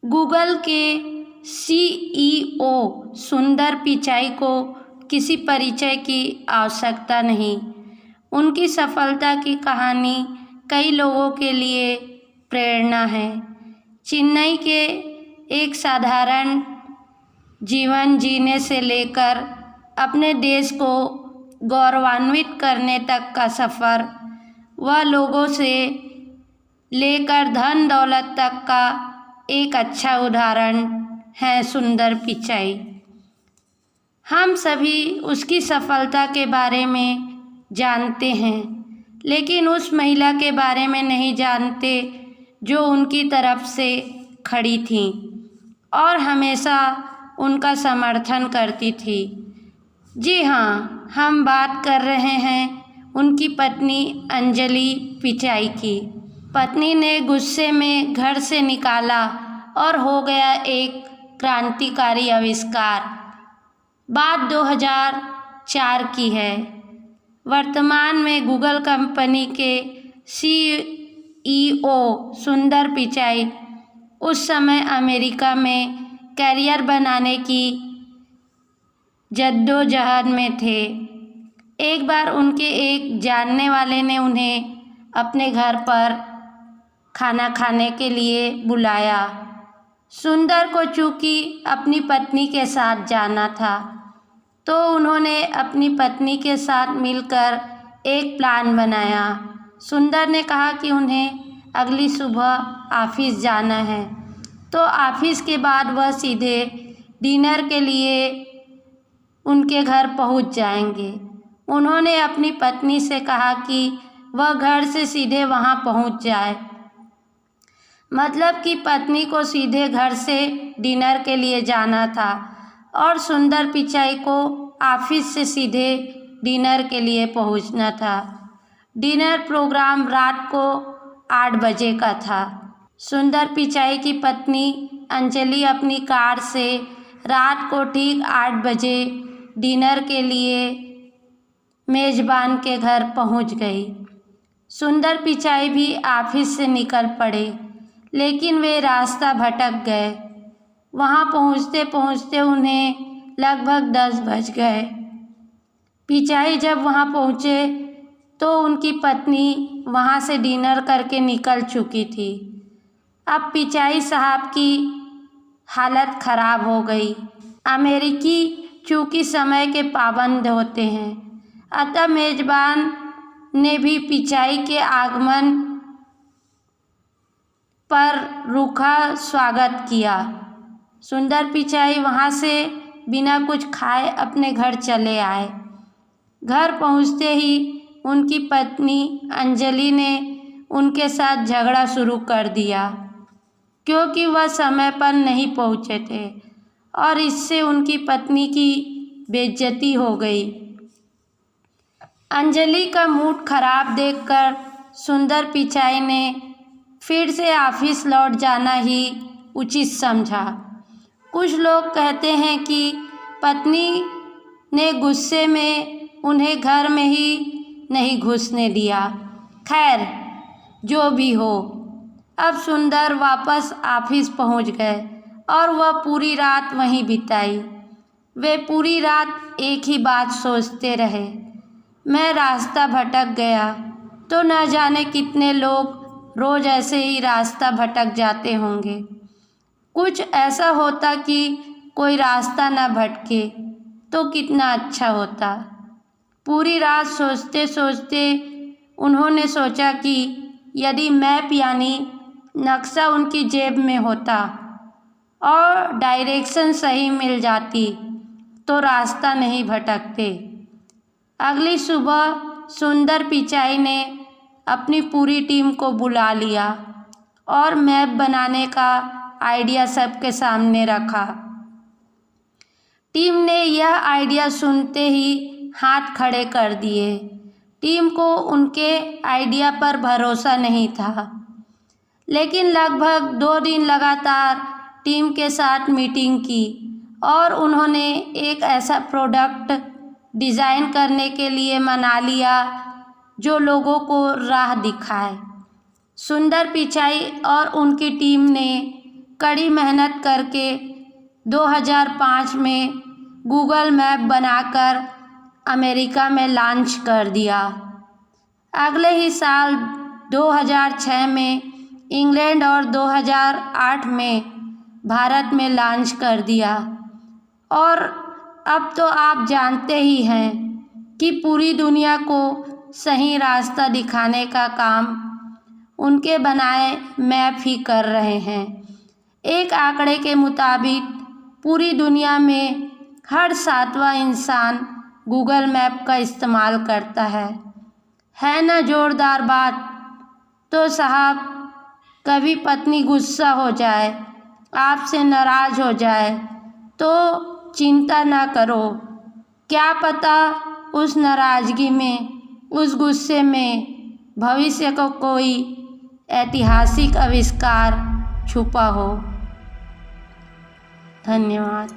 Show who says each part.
Speaker 1: Google के CEO सुंदर पिचाई को किसी परिचय की आवश्यकता नहीं। उनकी सफलता की कहानी कई लोगों के लिए प्रेरणा है। चेन्नई के एक साधारण जीवन जीने से लेकर अपने देश को गौरवान्वित करने तक का सफ़र, वह लोगों से लेकर धन दौलत तक का एक अच्छा उदाहरण है सुंदर पिचाई। हम सभी उसकी सफलता के बारे में जानते हैं, लेकिन उस महिला के बारे में नहीं जानते जो उनकी तरफ से खड़ी थी और हमेशा उनका समर्थन करती थी। जी हाँ, हम बात कर रहे हैं उनकी पत्नी अंजलि पिचाई की। पत्नी ने गुस्से में घर से निकाला और हो गया एक क्रांतिकारी आविष्कार। बात 2004 की है। वर्तमान में गूगल कंपनी के सीईओ सुंदर पिचाई उस समय अमेरिका में करियर बनाने की जद्दोजहद में थे। एक बार उनके एक जानने वाले ने उन्हें अपने घर पर खाना खाने के लिए बुलाया। सुंदर को चूँकि अपनी पत्नी के साथ जाना था, तो उन्होंने अपनी पत्नी के साथ मिलकर एक प्लान बनाया। सुंदर ने कहा कि उन्हें अगली सुबह ऑफिस जाना है, तो ऑफिस के बाद वह सीधे डिनर के लिए उनके घर पहुंच जाएंगे। उन्होंने अपनी पत्नी से कहा कि वह घर से सीधे वहां पहुंच जाए, मतलब कि पत्नी को सीधे घर से डिनर के लिए जाना था और सुंदर पिचाई को ऑफिस से सीधे डिनर के लिए पहुंचना था। डिनर प्रोग्राम रात को 8 बजे का था। सुंदर पिचाई की पत्नी अंजलि अपनी कार से रात को ठीक 8 बजे डिनर के लिए मेज़बान के घर पहुंच गई। सुंदर पिचाई भी ऑफिस से निकल पड़े, लेकिन वे रास्ता भटक गए। वहां पहुंचते पहुंचते उन्हें लगभग 10 बज गए। पिचाई जब वहां पहुंचे तो उनकी पत्नी वहां से डिनर करके निकल चुकी थी। अब पिचाई साहब की हालत खराब हो गई। अमेरिकी चूँकि समय के पाबंद होते हैं, अतः मेज़बान ने भी पिचाई के आगमन पर रूखा स्वागत किया। सुंदर पिचाई वहां से बिना कुछ खाए अपने घर चले आए। घर पहुंचते ही उनकी पत्नी अंजलि ने उनके साथ झगड़ा शुरू कर दिया, क्योंकि वह समय पर नहीं पहुंचे थे और इससे उनकी पत्नी की बेइज्जती हो गई। अंजलि का मूड खराब देखकर सुंदर पिचाई ने फिर से ऑफिस लौट जाना ही उचित समझा। कुछ लोग कहते हैं कि पत्नी ने गुस्से में उन्हें घर में ही नहीं घुसने दिया। खैर, जो भी हो, अब सुंदर वापस ऑफिस पहुंच गए और वह पूरी रात वहीं बिताई। वे पूरी रात एक ही बात सोचते रहे, मैं रास्ता भटक गया तो न जाने कितने लोग रोज़ ऐसे ही रास्ता भटक जाते होंगे। कुछ ऐसा होता कि कोई रास्ता न भटके तो कितना अच्छा होता। पूरी रात सोचते सोचते उन्होंने सोचा कि यदि मैप यानी नक्शा उनकी जेब में होता और डायरेक्शन सही मिल जाती तो रास्ता नहीं भटकते। अगली सुबह सुंदर पिचाई ने अपनी पूरी टीम को बुला लिया और मैप बनाने का आइडिया सबके सामने रखा। टीम ने यह आइडिया सुनते ही हाथ खड़े कर दिए। टीम को उनके आइडिया पर भरोसा नहीं था, लेकिन लगभग 2 दिन लगातार टीम के साथ मीटिंग की और उन्होंने एक ऐसा प्रोडक्ट डिज़ाइन करने के लिए मना लिया जो लोगों को राह दिखाए। सुंदर पिचाई और उनकी टीम ने कड़ी मेहनत करके 2005 में गूगल मैप बनाकर अमेरिका में लॉन्च कर दिया। अगले ही साल 2006 में इंग्लैंड और 2008 में भारत में लॉन्च कर दिया। और अब तो आप जानते ही हैं कि पूरी दुनिया को सही रास्ता दिखाने का काम उनके बनाए मैप ही कर रहे हैं। एक आंकड़े के मुताबिक पूरी दुनिया में हर 7वां इंसान गूगल मैप का इस्तेमाल करता है ना जोरदार बात। तो साहब, कभी पत्नी गुस्सा हो जाए, आपसे नाराज़ हो जाए तो चिंता ना करो, क्या पता उस नाराज़गी में, उस गुस्से में भविष्य को कोई ऐतिहासिक आविष्कार छुपा हो। धन्यवाद।